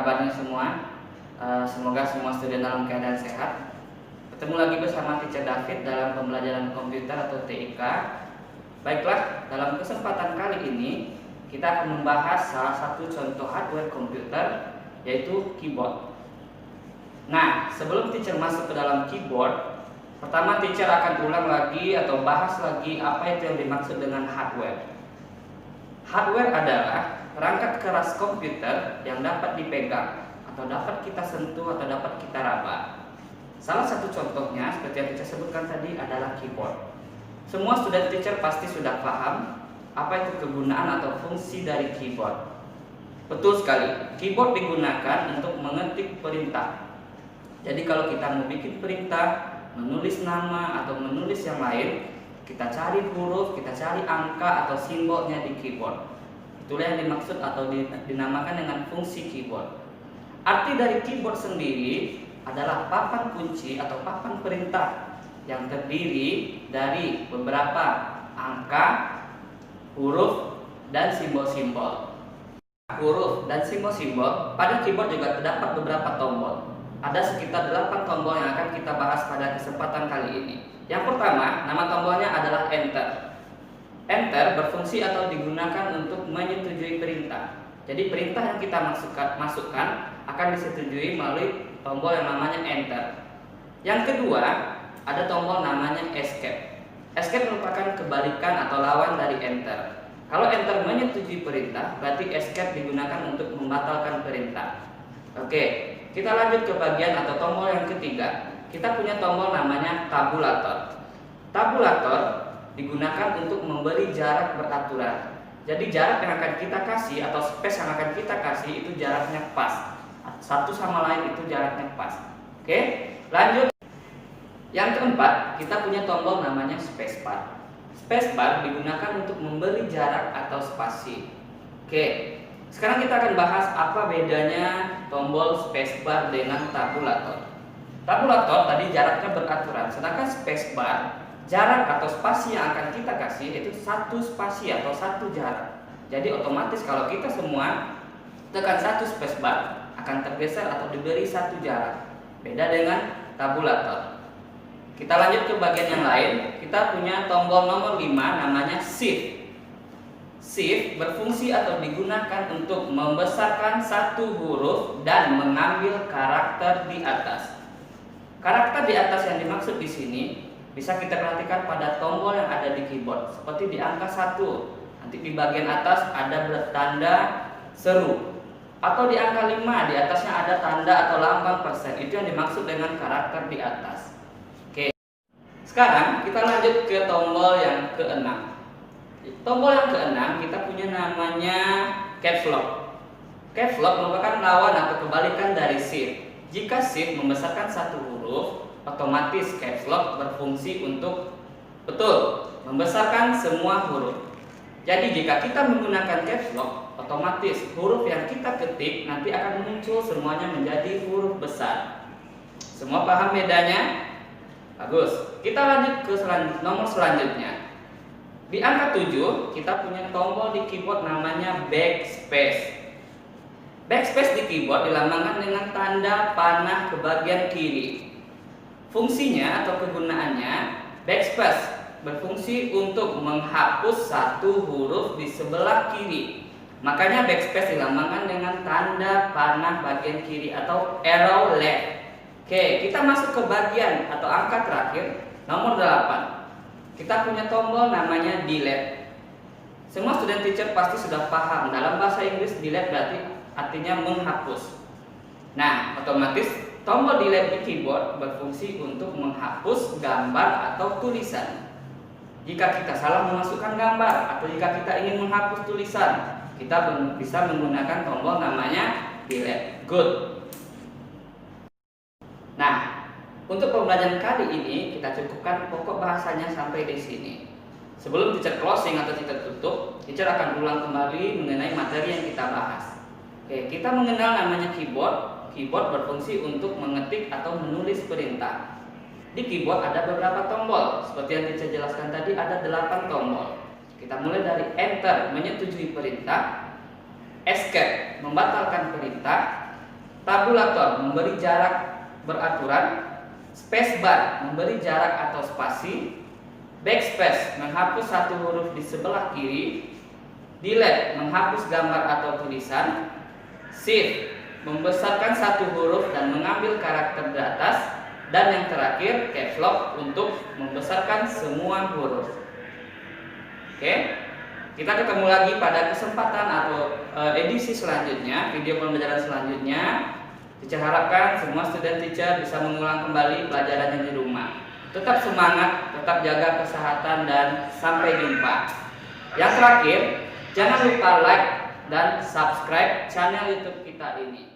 kabarnya semua? Semoga semua student dalam keadaan sehat. Ketemu lagi bersama Teacher David dalam pembelajaran komputer atau TIK. Baiklah, dalam kesempatan kali ini kita akan membahas salah satu contoh hardware komputer, yaitu keyboard. Nah, sebelum teacher masuk ke dalam keyboard, pertama teacher akan ulang lagi atau bahas lagi apa itu yang dimaksud dengan hardware. Hardware adalah perangkat keras komputer yang dapat dipegang atau dapat kita sentuh atau dapat kita raba. Salah satu contohnya seperti yang teacher sebutkan tadi adalah keyboard. Semua student teacher pasti sudah paham apa itu kegunaan atau fungsi dari keyboard. Betul sekali, keyboard digunakan untuk mengetik perintah. Jadi kalau kita mau bikin perintah, menulis nama atau menulis yang lain, kita cari huruf, kita cari angka atau simbolnya di keyboard. Itulah yang dimaksud atau dinamakan dengan fungsi keyboard. Arti dari keyboard sendiri adalah papan kunci atau papan perintah yang terdiri dari beberapa angka, huruf, dan simbol-simbol. Huruf dan simbol-simbol, pada keyboard juga terdapat beberapa tombol. Ada sekitar 8 tombol yang akan kita bahas pada kesempatan kali ini. Yang pertama, nama tombolnya adalah Enter. Enter berfungsi atau digunakan untuk menyetujui perintah. Jadi perintah yang kita masukkan akan disetujui melalui tombol yang namanya Enter. Yang kedua, ada tombol namanya Escape. Escape merupakan kebalikan atau lawan dari Enter. Kalau Enter menyetujui perintah, berarti Escape digunakan untuk membatalkan perintah. Oke, kita lanjut ke bagian atau tombol yang ketiga. Kita punya tombol namanya tabulator. Tabulator digunakan untuk memberi jarak beraturan. Jadi jarak yang akan kita kasih atau space yang akan kita kasih itu jaraknya pas. Satu sama lain itu jaraknya pas. Oke, lanjut. Yang keempat, kita punya tombol namanya spacebar. Spacebar digunakan untuk memberi jarak atau spasi. Oke, sekarang kita akan bahas apa bedanya tombol spacebar dengan tabulator. Tabulator tadi jaraknya beraturan, sedangkan spacebar jarak atau spasi yang akan kita kasih itu satu spasi atau satu jarak. Jadi otomatis kalau kita semua tekan satu spacebar akan tergeser atau diberi satu jarak. Beda dengan tabulator. Kita lanjut ke bagian yang lain. Kita punya tombol nomor 5 namanya Shift. Shift berfungsi atau digunakan untuk membesarkan satu huruf dan mengambil karakter di atas. Karakter di atas yang dimaksud di sini bisa kita perhatikan pada tombol yang ada di keyboard, seperti di angka 1. Nanti di bagian atas ada tanda seru. Atau di angka 5, di atasnya ada tanda atau lambang persen. Itu yang dimaksud dengan karakter di atas. Oke. Sekarang kita lanjut ke tombol yang ke-6. Tombol yang ke-6 kita punya namanya Caps Lock. Caps Lock merupakan lawan atau kebalikan dari Shift. Jika Shift membesarkan satu huruf, otomatis Caps Lock berfungsi untuk membesarkan semua huruf. Jadi jika kita menggunakan Caps Lock, otomatis huruf yang kita ketik nanti akan muncul semuanya menjadi huruf besar. Semua paham bedanya? Bagus. Kita lanjut ke nomor selanjutnya. Di angka 7 kita punya tombol di keyboard namanya Backspace. Backspace di keyboard dilambangkan dengan tanda panah ke bagian kiri. Fungsinya atau kegunaannya, backspace berfungsi untuk menghapus satu huruf di sebelah kiri. Makanya backspace dilambangkan dengan tanda panah bagian kiri atau arrow left. Oke, kita masuk ke bagian atau angka terakhir, nomor 8. Kita punya tombol namanya delete. Semua student teacher pasti sudah paham, dalam bahasa Inggris delete berarti artinya menghapus. Nah, otomatis tombol delete di keyboard berfungsi untuk menghapus gambar atau tulisan. Jika kita salah memasukkan gambar atau jika kita ingin menghapus tulisan, kita bisa menggunakan tombol namanya delete. Good. Nah, untuk pembelajaran kali ini kita cukupkan pokok bahasanya sampai di sini. Sebelum teacher closing atau teacher tutup, teacher akan ulang kembali mengenai materi yang kita bahas. Oke, kita mengenal namanya keyboard. Keyboard berfungsi untuk mengetik atau menulis perintah. Di keyboard ada beberapa tombol. Seperti yang teacher jelaskan tadi, ada 8 tombol. Kita mulai dari Enter, menyetujui perintah, Escape, membatalkan perintah, tabulator memberi jarak beraturan, spacebar memberi jarak atau spasi, backspace menghapus satu huruf di sebelah kiri, delete menghapus gambar atau tulisan, shift membesarkan satu huruf dan mengambil karakter di atas, dan yang terakhir caps lock untuk membesarkan semua huruf. Oke, kita ketemu lagi pada kesempatan atau edisi selanjutnya, video pembelajaran selanjutnya. Teacher harapkan semua student teacher bisa mengulang kembali pelajarannya di rumah. Tetap semangat, tetap jaga kesehatan, dan sampai jumpa. Yang terakhir, jangan lupa like dan subscribe channel YouTube kita ini.